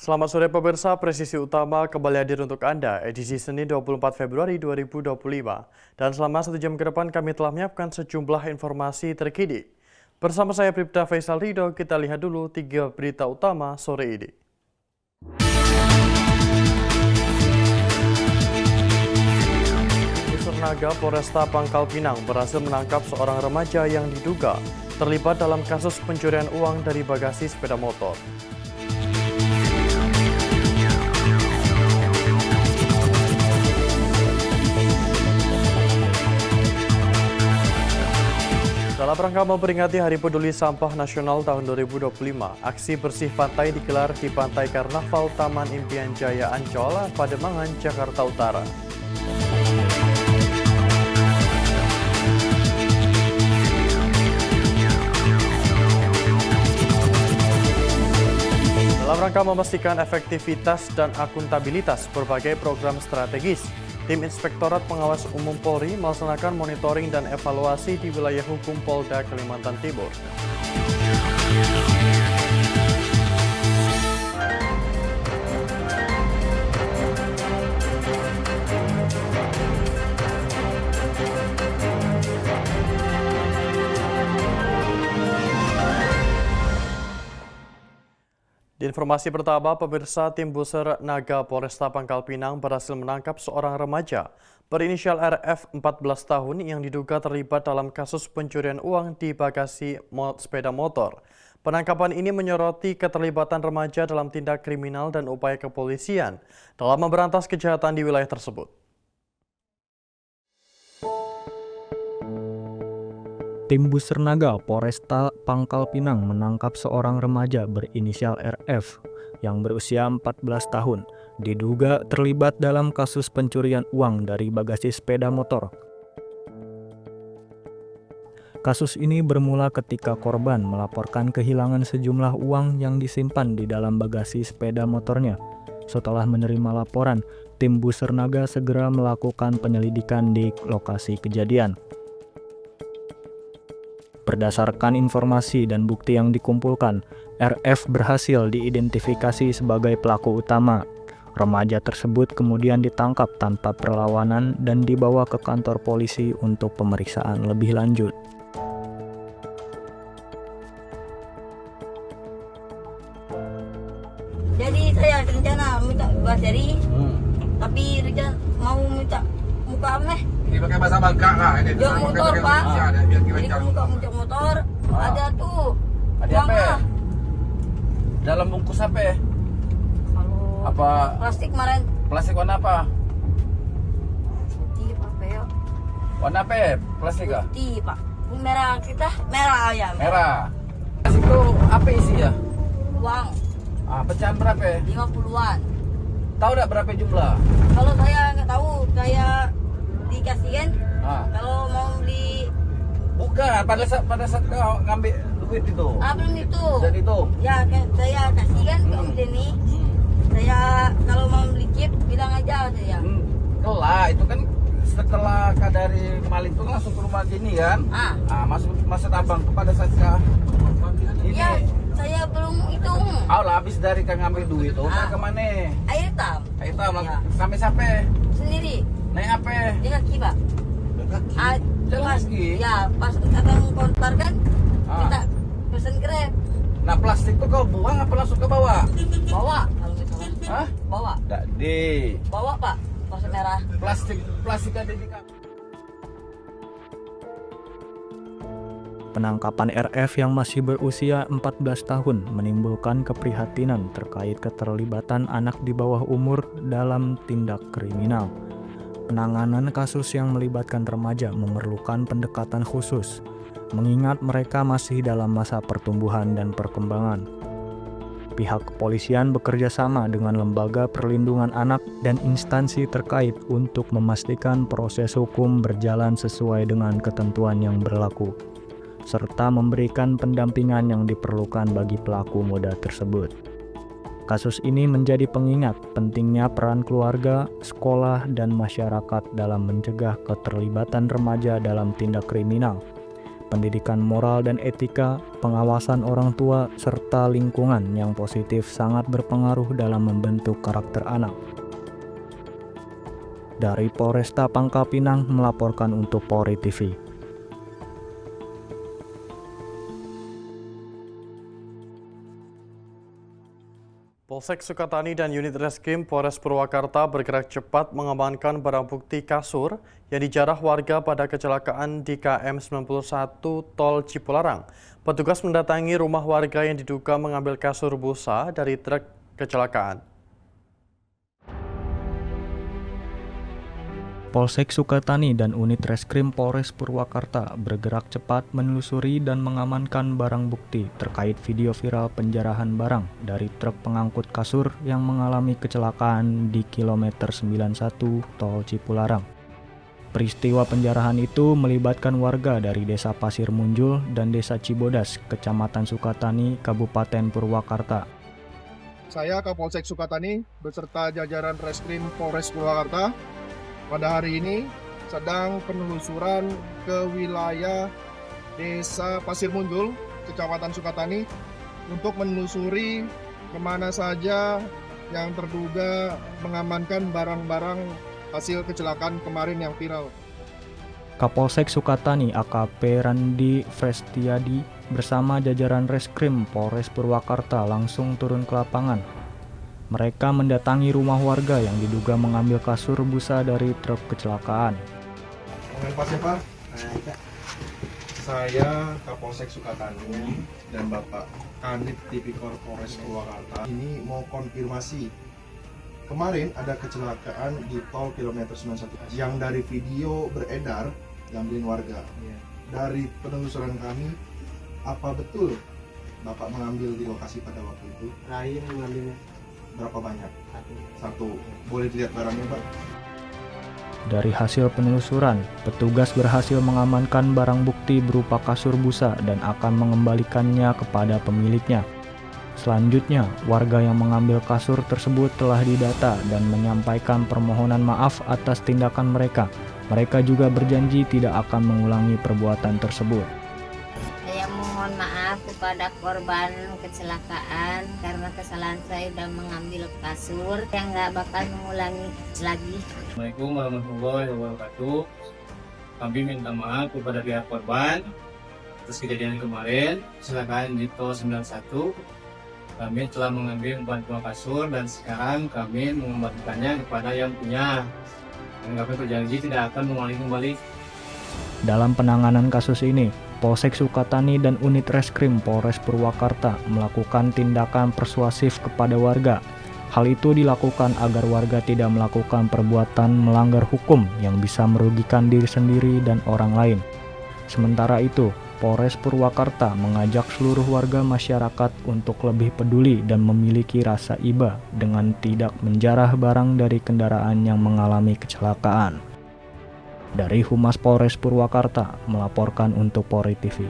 Selamat sore pemirsa, Presisi Utama kembali hadir untuk Anda, edisi Senin 24 Februari 2025. Dan selama 1 jam ke depan kami telah menyiapkan sejumlah informasi terkini. Bersama saya Bribda Faisal Ridho, kita lihat dulu 3 berita utama sore ini. Naga Polresta Pangkal Pinang berhasil menangkap seorang remaja yang diduga terlibat dalam kasus pencurian uang dari bagasi sepeda motor. Dalam rangka memperingati Hari Peduli Sampah Nasional tahun 2025, aksi bersih pantai digelar di Pantai Karnaval Taman Impian Jaya Ancol, Pademangan, Jakarta Utara. Dalam rangka memastikan efektivitas dan akuntabilitas berbagai program strategis, Tim Inspektorat Pengawas Umum Polri melaksanakan monitoring dan evaluasi di wilayah hukum Polda Kalimantan Timur. Di informasi pertama, pemirsa, tim Buser Naga Polresta Pangkal Pinang berhasil menangkap seorang remaja berinisial RF 14 tahun yang diduga terlibat dalam kasus pencurian uang di bagasi sepeda motor. Penangkapan ini menyoroti keterlibatan remaja dalam tindak kriminal dan upaya kepolisian dalam memberantas kejahatan di wilayah tersebut. Tim Buser Naga Polresta Pangkal Pinang menangkap seorang remaja berinisial RF yang berusia 14 tahun, diduga terlibat dalam kasus pencurian uang dari bagasi sepeda motor. Kasus ini bermula ketika korban melaporkan kehilangan sejumlah uang yang disimpan di dalam bagasi sepeda motornya. Setelah menerima laporan, tim Buser Naga segera melakukan penyelidikan di lokasi kejadian. Berdasarkan informasi dan bukti yang dikumpulkan, RF berhasil diidentifikasi sebagai pelaku utama. Remaja tersebut kemudian ditangkap tanpa perlawanan dan dibawa ke kantor polisi untuk pemeriksaan lebih lanjut. Jadi saya rencana minta basari, tapi rencana mau minta muka apa? Ini pakai bahasa Bangka lah ini. Jok motor, Pak. Jadi muka motor ada tuh. Ada apa? Dalam bungkus apa? Kalau Apa? plastik kemarin Plastik warna apa? putih Pak ya. Warna apa? Plastik kah? Putih Pak. Merah kita merah ya. Merah. Plastik itu apa isinya? Uang Pecahan berapa? 50-an. Tahu tak berapa jumlah? Kalau saya nggak tahu, saya dikasihin. Ah. Kalau mau beli Bukan, pada saat kau ngambil duit itu. belum itu. Dan itu. Ya, saya kasihkan ke Om Denny. Saya kalau mau beli chip bilang aja saya. Kelah, itu kan setelah kau dari Mali itu langsung ke rumah Jenny kan? Maksud abang tuh pada saat kau ini. Ya, saya belum hitung. Lah habis dari kau ngambil duit tuh, nak kemana? Air hitam. Itu Ya. sampai Sendiri. naik apa? Di kaki Pak. Jalan Pas, kaki? ya pas abang kontar kan kita pesen Grab. Nah plastik tuh kau buang apa langsung ke bawah? Bawa kalau nggak salah. Hah? Bawa. Tak di. Bawa Pak. Plastik merah. Plastik ada di kaki. Penangkapan RF yang masih berusia 14 tahun menimbulkan keprihatinan terkait keterlibatan anak di bawah umur dalam tindak kriminal. Penanganan kasus yang melibatkan remaja memerlukan pendekatan khusus, mengingat mereka masih dalam masa pertumbuhan dan perkembangan. Pihak kepolisian bekerja sama dengan lembaga perlindungan anak dan instansi terkait untuk memastikan proses hukum berjalan sesuai dengan ketentuan yang berlaku. serta memberikan pendampingan yang diperlukan bagi pelaku moda tersebut. Kasus ini menjadi pengingat pentingnya peran keluarga, sekolah, dan masyarakat dalam mencegah keterlibatan remaja dalam tindak kriminal. Pendidikan moral dan etika, pengawasan orang tua, serta lingkungan yang positif sangat berpengaruh dalam membentuk karakter anak. Dari Polresta Pangkal Pinang melaporkan untuk Polri TV. Polsek Sukatani dan unit reskrim Polres Purwakarta bergerak cepat mengamankan barang bukti kasur yang dijarah warga pada kecelakaan di KM 91 Tol Cipularang. Petugas mendatangi rumah warga yang diduga mengambil kasur busa dari truk kecelakaan. Polsek Sukatani dan unit reskrim Polres Purwakarta bergerak cepat menelusuri dan mengamankan barang bukti terkait video viral penjarahan barang dari truk pengangkut kasur yang mengalami kecelakaan di kilometer 91 Tol Cipularang. Peristiwa penjarahan itu melibatkan warga dari Desa Pasir Munjul dan Desa Cibodas, Kecamatan Sukatani, Kabupaten Purwakarta. Saya Kapolsek Sukatani beserta jajaran Reskrim Polres Purwakarta pada hari ini sedang penelusuran ke wilayah Desa Pasir Munjul, Kecamatan Sukatani, untuk menelusuri kemana saja yang terduga mengamankan barang-barang hasil kecelakaan kemarin yang viral. Kapolsek Sukatani AKP Randi Frestiadi bersama jajaran Reskrim Polres Purwakarta langsung turun ke lapangan. Mereka mendatangi rumah warga yang diduga mengambil kasur busa dari truk kecelakaan. Pak siapa? Saya Kapolsek Sukatani dan Bapak Kanit Tipikor Polres Purwakarta. Ini mau konfirmasi. Kemarin ada kecelakaan di tol kilometer 91 yang dari video beredar diambilin warga. Dari penelusuran kami, apa betul Bapak mengambil di lokasi pada waktu itu? Rahim mengambilnya. Berapa banyak? Satu. Boleh dilihat barangnya, Pak? Dari hasil penelusuran, petugas berhasil mengamankan barang bukti berupa kasur busa dan akan mengembalikannya kepada pemiliknya. Selanjutnya, warga yang mengambil kasur tersebut telah didata dan menyampaikan permohonan maaf atas tindakan mereka. Mereka juga berjanji tidak akan mengulangi perbuatan tersebut. Saya mohon maaf kepada korban kecelakaan karena kesalahan saya sudah mengambil kasur yang nggak bakal mengulangi lagi. Assalamualaikum warahmatullahi wabarakatuh. Kami minta maaf kepada pihak korban atas kejadian kemarin kecelakaan di tol 91. Kami telah mengambil 4 buah kasur dan sekarang kami mengembalikannya kepada yang punya. Dan kami berjanji tidak akan mengulangi kembali. Dalam penanganan kasus ini, Polsek Sukatani dan unit reskrim Polres Purwakarta melakukan tindakan persuasif kepada warga. Hal itu dilakukan agar warga tidak melakukan perbuatan melanggar hukum yang bisa merugikan diri sendiri dan orang lain. Sementara itu, Polres Purwakarta mengajak seluruh warga masyarakat untuk lebih peduli dan memiliki rasa iba dengan tidak menjarah barang dari kendaraan yang mengalami kecelakaan. Dari Humas Polres Purwakarta melaporkan untuk Polri TV.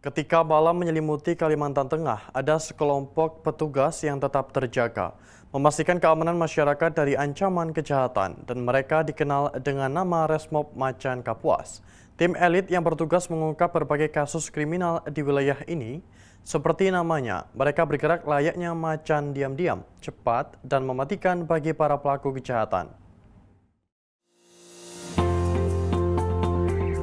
Ketika malam menyelimuti Kalimantan Tengah, ada sekelompok petugas yang tetap terjaga, memastikan keamanan masyarakat dari ancaman kejahatan, dan mereka dikenal dengan nama Resmob Macan Kapuas. Tim elit yang bertugas mengungkap berbagai kasus kriminal di wilayah ini, seperti namanya, mereka bergerak layaknya macan diam-diam, cepat, dan mematikan bagi para pelaku kejahatan.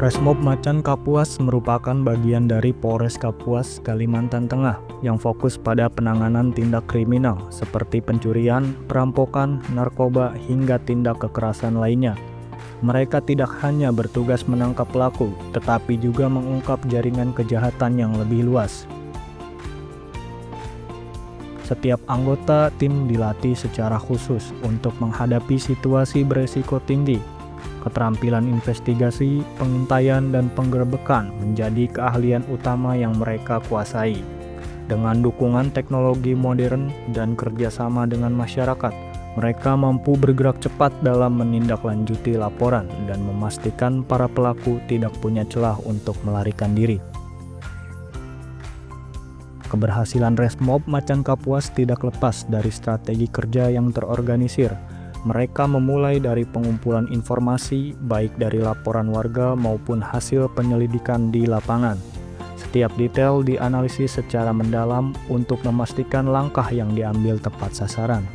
Resmob Macan Kapuas merupakan bagian dari Polres Kapuas, Kalimantan Tengah yang fokus pada penanganan tindak kriminal seperti pencurian, perampokan, narkoba, hingga tindak kekerasan lainnya. Mereka tidak hanya bertugas menangkap pelaku, tetapi juga mengungkap jaringan kejahatan yang lebih luas. Setiap anggota tim dilatih secara khusus untuk menghadapi situasi beresiko tinggi. Keterampilan investigasi, pengintaian, dan penggerebekan menjadi keahlian utama yang mereka kuasai. Dengan dukungan teknologi modern dan kerjasama dengan masyarakat, Mereka mampu bergerak cepat dalam menindaklanjuti laporan dan memastikan para pelaku tidak punya celah untuk melarikan diri. Keberhasilan Resmob Macan Kapuas tidak lepas dari strategi kerja yang terorganisir. Mereka memulai dari pengumpulan informasi baik dari laporan warga maupun hasil penyelidikan di lapangan. Setiap detail dianalisis secara mendalam untuk memastikan langkah yang diambil tepat sasaran.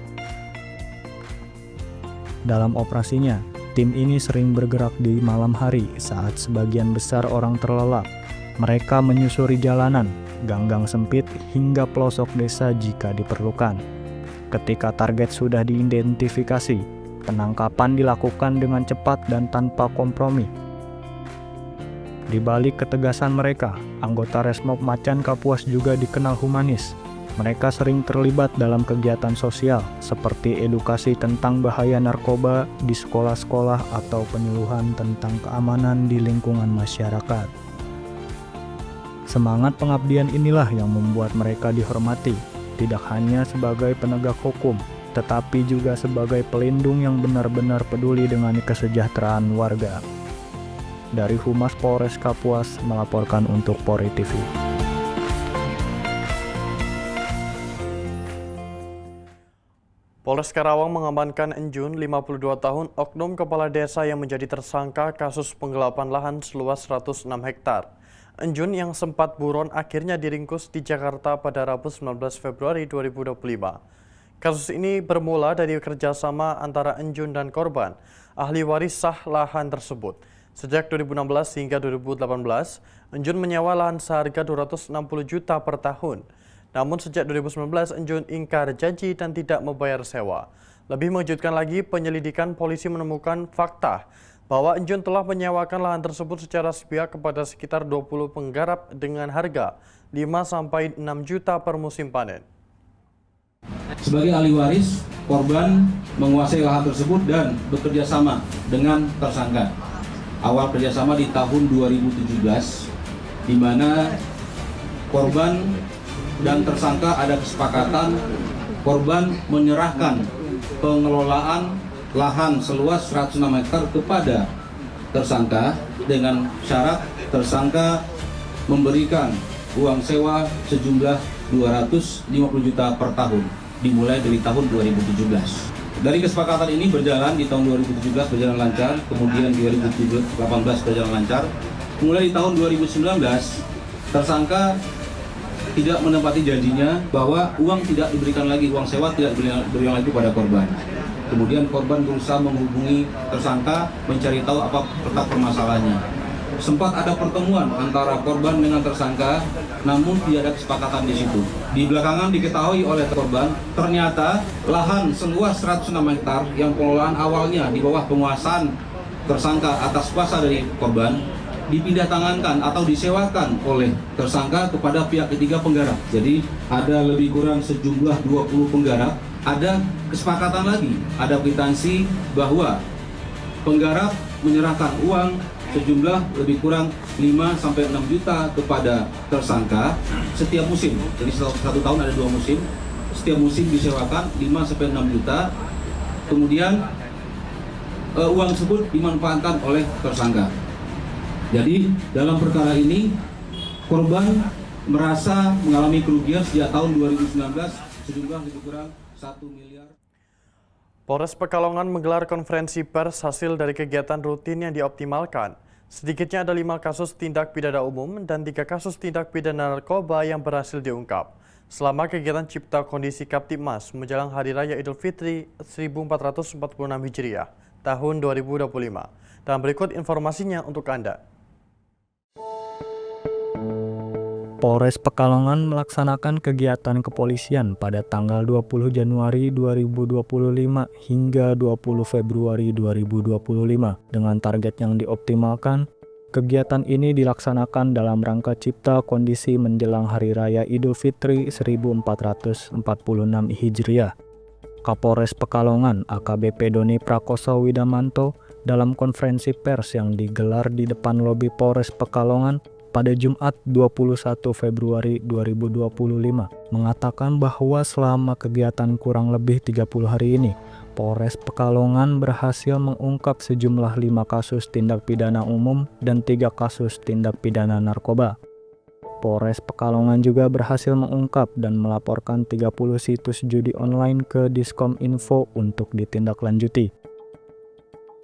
Dalam operasinya, tim ini sering bergerak di malam hari saat sebagian besar orang terlelap. Mereka menyusuri jalanan, gang-gang sempit hingga pelosok desa jika diperlukan. Ketika target sudah diidentifikasi, penangkapan dilakukan dengan cepat dan tanpa kompromi. Di balik ketegasan mereka, anggota Resmob Macan Kapuas juga dikenal humanis. Mereka sering terlibat dalam kegiatan sosial seperti edukasi tentang bahaya narkoba di sekolah-sekolah atau penyuluhan tentang keamanan di lingkungan masyarakat. Semangat pengabdian inilah yang membuat mereka dihormati, tidak hanya sebagai penegak hukum, tetapi juga sebagai pelindung yang benar-benar peduli dengan kesejahteraan warga. Dari Humas Polres Kapuas melaporkan untuk Polri TV. Polres Karawang mengamankan Enjun, 52 tahun, oknum kepala desa yang menjadi tersangka kasus penggelapan lahan seluas 106 hektar. Enjun yang sempat buron akhirnya diringkus di Jakarta pada Rabu 19 Februari 2025. Kasus ini bermula dari kerjasama antara Enjun dan korban, ahli waris sah lahan tersebut. Sejak 2016 hingga 2018, Enjun menyewa lahan seharga 260 juta per tahun. Namun sejak 2019, Enjun ingkar janji dan tidak membayar sewa. Lebih mengejutkan lagi, penyelidikan polisi menemukan fakta bahwa Enjun telah menyewakan lahan tersebut secara sepihak kepada sekitar 20 penggarap dengan harga 5-6 juta per musim panen. Sebagai ahli waris, korban menguasai lahan tersebut dan bekerja sama dengan tersangka. Awal kerjasama di tahun 2017, di mana korban dan tersangka ada kesepakatan korban menyerahkan pengelolaan lahan seluas 106 hektar kepada tersangka dengan syarat tersangka memberikan uang sewa sejumlah 250 juta per tahun dimulai dari tahun 2017. Dari kesepakatan ini berjalan di tahun 2017 berjalan lancar, kemudian 2018 berjalan lancar. Mulai di tahun 2019 tersangka tidak menepati janjinya bahwa uang tidak diberikan lagi, uang sewa tidak diberikan lagi pada korban. Kemudian korban berusaha menghubungi tersangka mencari tahu apa letak permasalahannya. Sempat ada pertemuan antara korban dengan tersangka, namun tidak ada kesepakatan di situ. Di belakangan diketahui oleh korban, ternyata lahan seluas 106 hektar yang pengelolaan awalnya di bawah penguasaan tersangka atas kuasa dari korban, dipindah tangankan atau disewakan oleh tersangka kepada pihak ketiga penggarap. Jadi ada lebih kurang sejumlah 20 penggarap. Ada kesepakatan lagi, ada kwitansi bahwa penggarap menyerahkan uang sejumlah lebih kurang 5-6 juta kepada tersangka setiap musim. Jadi satu tahun ada 2 musim, setiap musim disewakan 5-6 juta. Kemudian uang tersebut dimanfaatkan oleh tersangka. Jadi dalam perkara ini korban merasa mengalami kerugian sejak tahun 2019 sejumlah lebih kurang 1 miliar. Polres Pekalongan menggelar konferensi pers hasil dari kegiatan rutin yang dioptimalkan. Sedikitnya ada 5 kasus tindak pidana umum dan 3 kasus tindak pidana narkoba yang berhasil diungkap selama kegiatan Cipta Kondisi Kaptibmas menjelang Hari Raya Idul Fitri 1446 Hijriah tahun 2025. Dan berikut informasinya untuk Anda. Polres Pekalongan melaksanakan kegiatan kepolisian pada tanggal 20 Januari 2025 hingga 20 Februari 2025 dengan target yang dioptimalkan. Kegiatan ini dilaksanakan dalam rangka Cipta Kondisi menjelang Hari Raya Idul Fitri 1446 Hijriah. Kapolres Pekalongan AKBP Doni Prakoso Widamanto dalam konferensi pers yang digelar di depan lobi Polres Pekalongan pada Jumat 21 Februari 2025 mengatakan bahwa selama kegiatan kurang lebih 30 hari ini, Polres Pekalongan berhasil mengungkap sejumlah 5 kasus tindak pidana umum dan 3 kasus tindak pidana narkoba. Polres Pekalongan juga berhasil mengungkap dan melaporkan 30 situs judi online ke Diskominfo untuk ditindaklanjuti.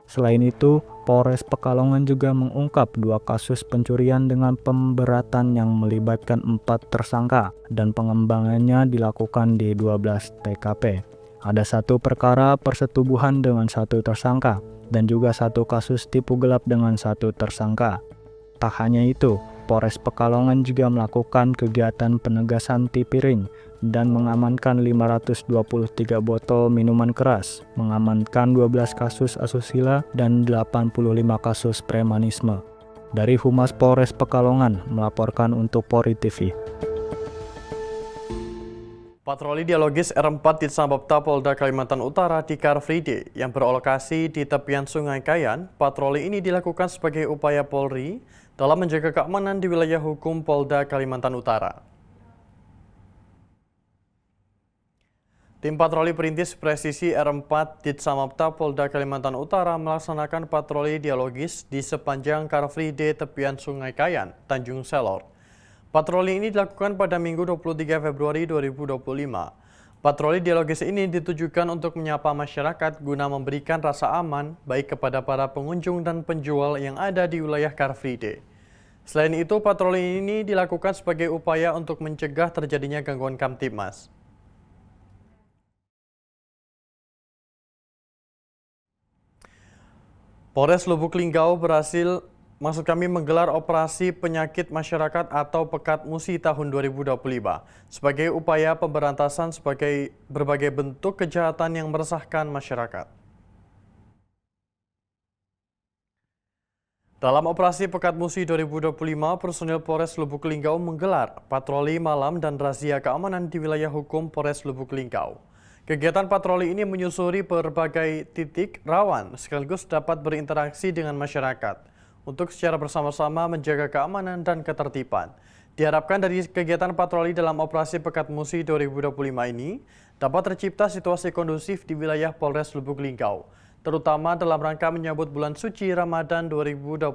Selain itu, Polres Pekalongan juga mengungkap 2 kasus pencurian dengan pemberatan yang melibatkan 4 tersangka dan pengembangannya dilakukan di 12 TKP. Ada 1 perkara persetubuhan dengan 1 tersangka dan juga 1 kasus tipu gelap dengan 1 tersangka. Tak hanya itu, Polres Pekalongan juga melakukan kegiatan penegasan tipiring dan mengamankan 523 botol minuman keras, mengamankan 12 kasus asusila dan 85 kasus premanisme. Dari Humas Polres Pekalongan melaporkan untuk Polri TV. Patroli dialogis R4 di Sambapta Polda Kalimantan Utara di Car Free Day yang berlokasi di tepian Sungai Kayan. Patroli ini dilakukan sebagai upaya Polri dalam menjaga keamanan di wilayah hukum Polda Kalimantan Utara. Tim patroli perintis presisi R4 di Sambapta Polda Kalimantan Utara melaksanakan patroli dialogis di sepanjang Car Free Day tepian Sungai Kayan, Tanjung Selor. Patroli ini dilakukan pada Minggu 23 Februari 2025. Patroli dialogis ini ditujukan untuk menyapa masyarakat guna memberikan rasa aman baik kepada para pengunjung dan penjual yang ada di wilayah Car Free Day. Selain itu, patroli ini dilakukan sebagai upaya untuk mencegah terjadinya gangguan Kamtibmas. Polres Lubuk Linggau menggelar operasi penyakit masyarakat atau Pekat Musi tahun 2025 sebagai upaya pemberantasan sebagai berbagai bentuk kejahatan yang meresahkan masyarakat. Dalam operasi Pekat Musi 2025, personil Polres Lubuk Linggau menggelar patroli malam dan razia keamanan di wilayah hukum Polres Lubuk Linggau. Kegiatan patroli ini menyusuri berbagai titik rawan sekaligus dapat berinteraksi dengan masyarakat untuk secara bersama-sama menjaga keamanan dan ketertiban. Diharapkan dari kegiatan patroli dalam operasi Pekat Musi 2025 ini dapat tercipta situasi kondusif di wilayah Polres Lubuk Linggau, terutama dalam rangka menyambut bulan suci Ramadan 2025.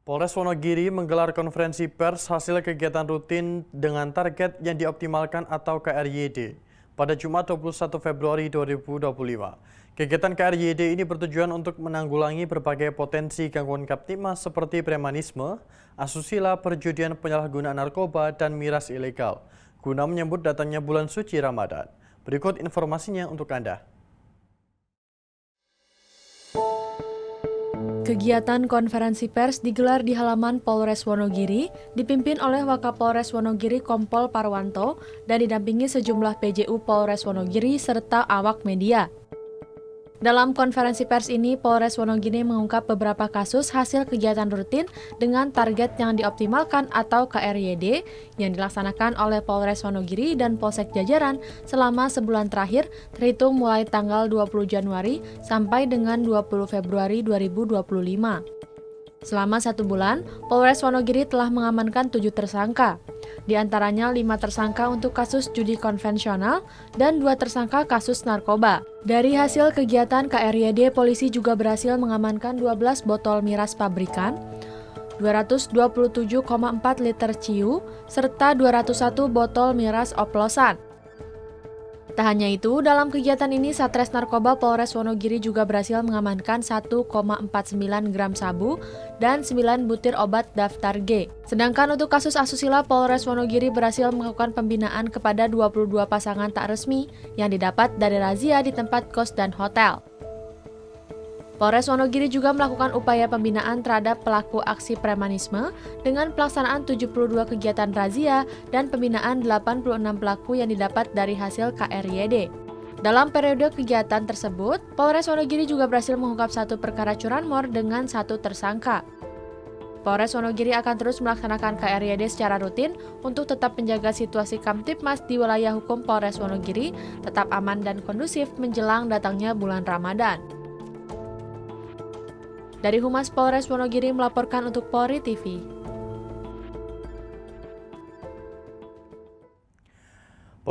Polres Wonogiri menggelar konferensi pers hasil kegiatan rutin dengan target yang dioptimalkan atau KRYD pada Jumat 21 Februari 2025. Kegiatan KRYD ini bertujuan untuk menanggulangi berbagai potensi gangguan Kamtibmas seperti premanisme, asusila, perjudian, penyalahgunaan narkoba, dan miras ilegal, guna menyambut datangnya bulan suci Ramadan. Berikut informasinya untuk Anda. Kegiatan konferensi pers digelar di halaman Polres Wonogiri, dipimpin oleh Wakapolres Wonogiri Kompol Parwanto dan didampingi sejumlah PJU Polres Wonogiri serta awak media. Dalam konferensi pers ini, Polres Wonogiri mengungkap beberapa kasus hasil kegiatan rutin dengan target yang dioptimalkan atau KRYD yang dilaksanakan oleh Polres Wonogiri dan Polsek jajaran selama sebulan terakhir terhitung mulai tanggal 20 Januari sampai dengan 20 Februari 2025. Selama 1 bulan, Polres Wonogiri telah mengamankan 7 tersangka. Di antaranya 5 tersangka untuk kasus judi konvensional dan 2 tersangka kasus narkoba. Dari hasil kegiatan KRYD, polisi juga berhasil mengamankan 12 botol miras pabrikan, 227,4 liter ciu, serta 201 botol miras oplosan. Tak hanya itu, dalam kegiatan ini Satres Narkoba Polres Wonogiri juga berhasil mengamankan 1,49 gram sabu dan 9 butir obat daftar G. Sedangkan untuk kasus asusila, Polres Wonogiri berhasil melakukan pembinaan kepada 22 pasangan tak resmi yang didapat dari razia di tempat kos dan hotel. Polres Wonogiri juga melakukan upaya pembinaan terhadap pelaku aksi premanisme dengan pelaksanaan 72 kegiatan razia dan pembinaan 86 pelaku yang didapat dari hasil KRYD. Dalam periode kegiatan tersebut, Polres Wonogiri juga berhasil mengungkap 1 perkara curanmor dengan 1 tersangka. Polres Wonogiri akan terus melaksanakan KRYD secara rutin untuk tetap menjaga situasi Kamtibmas di wilayah hukum Polres Wonogiri tetap aman dan kondusif menjelang datangnya bulan Ramadan. Dari Humas Polres Wonogiri melaporkan untuk Polri TV.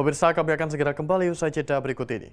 Pemirsa, kami akan segera kembali usai jeda berikut ini.